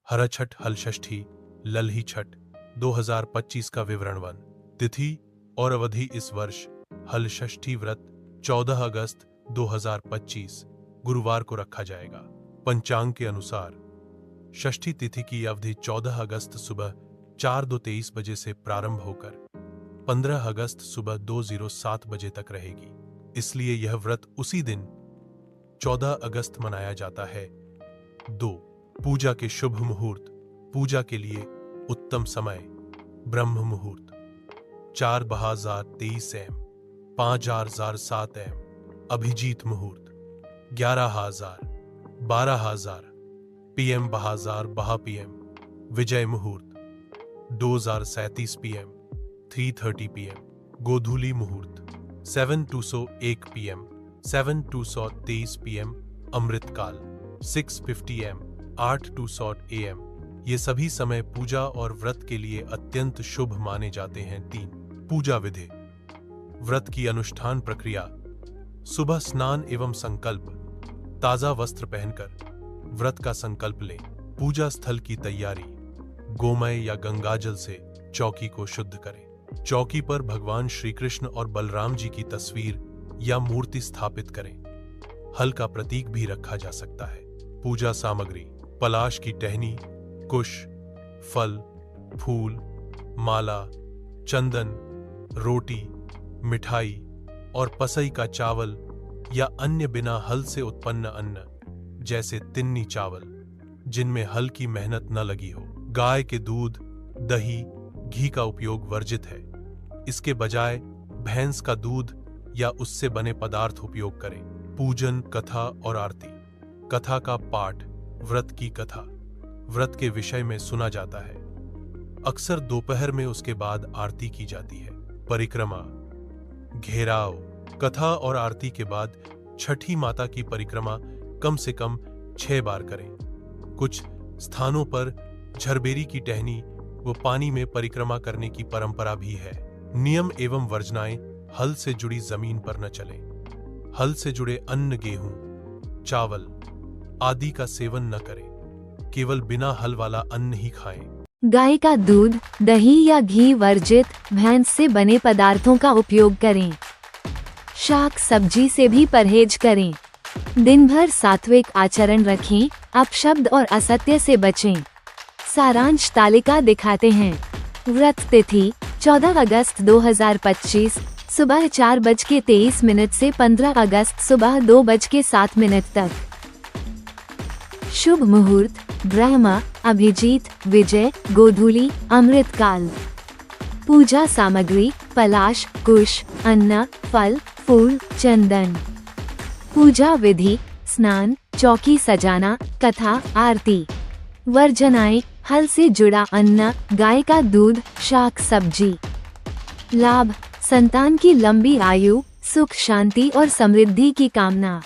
हरा छठ, हल षष्ठी, लल्ही छठ 2025 का विवरणवन। तिथि और अवधि इस वर्ष हल षष्ठी व्रत 14 अगस्त 2025 गुरुवार को रखा जाएगा। पंचांग के अनुसार षष्ठी तिथि की अवधि 14 अगस्त सुबह 4:23 बजे से प्रारंभ होकर 15 अगस्त सुबह 2:07 बजे तक रहेगी। इसलिए यह व्रत उसी दिन 14 अगस्त मनाया जाता है। 2. पूजा के शुभ मुहूर्त। पूजा के लिए उत्तम समय ब्रह्म मुहूर्त 4:23 AM, 5:07 AM। अभिजीत मुहूर्त 11:00, 12:00 PM, 12:00 PM। विजय मुहूर्त 2:37 PM, 3:30 PM। गोधूली मुहूर्त 7:01 PM, 7:23 PM। Amrit Kaal 6:50 AM, 8:00 AM। ये सभी समय पूजा और व्रत के लिए अत्यंत शुभ माने जाते हैं। 3. पूजा विधि। व्रत की अनुष्ठान प्रक्रिया। सुबह स्नान एवं संकल्प। ताजा वस्त्र पहनकर व्रत का संकल्प लें। पूजा स्थल की तैयारी। गोमय या गंगाजल से चौकी को शुद्ध करें। चौकी पर भगवान श्री कृष्ण और बलराम जी की तस्वीर या मूर्ति स्थापित करें। हल का प्रतीक भी रखा जा सकता है। पूजा सामग्री। पलाश की टहनी, कुश, फल, फूल, माला, चंदन, रोटी, मिठाई और पसई का चावल या अन्य बिना हल से उत्पन्न अन्न जैसे तिन्नी चावल जिनमें हल की मेहनत न लगी हो। गाय के दूध, दही, घी का उपयोग वर्जित है। इसके बजाय भैंस का दूध या उससे बने पदार्थ उपयोग करें। पूजन, कथा और आरती। कथा का पाठ। व्रत की कथा व्रत के विषय में सुना जाता है। अक्सर दोपहर में उसके बाद आरती की जाती है। परिक्रमा, घेराव। कथा और आरती के बाद छठी माता की परिक्रमा कम से कम 6 बार करें। कुछ स्थानों पर झरबेरी की टहनी व पानी में परिक्रमा करने की परंपरा भी है। नियम एवं वर्जनाएं। हल से जुड़ी जमीन पर न चलें। हल से जुड़े अन्न, गेहूं, चावल आदि का सेवन न करें। केवल बिना हल वाला अन्न ही खाएं। गाय का दूध, दही या घी वर्जित। भैंस से बने पदार्थों का उपयोग करें। शाक सब्जी से भी परहेज करें। दिन भर सात्विक आचरण रखें। अपशब्द और असत्य से बचें। सारांश तालिका दिखाते हैं। व्रत तिथि 14 अगस्त 2025 सुबह 4:23 से 15 अगस्त सुबह 2:07 तक। शुभ मुहूर्त ब्रह्मा, अभिजीत, विजय, गोधूली, अमृतकाल। पूजा सामग्री। पलाश, कुश, अन्न, फल, फूल, चंदन। पूजा विधि। स्नान, चौकी सजाना, कथा, आरती। वर्जनाएं। हल से जुड़ा अन्न, गाय का दूध, शाक सब्जी। लाभ। संतान की लंबी आयु, सुख शांति और समृद्धि की कामना।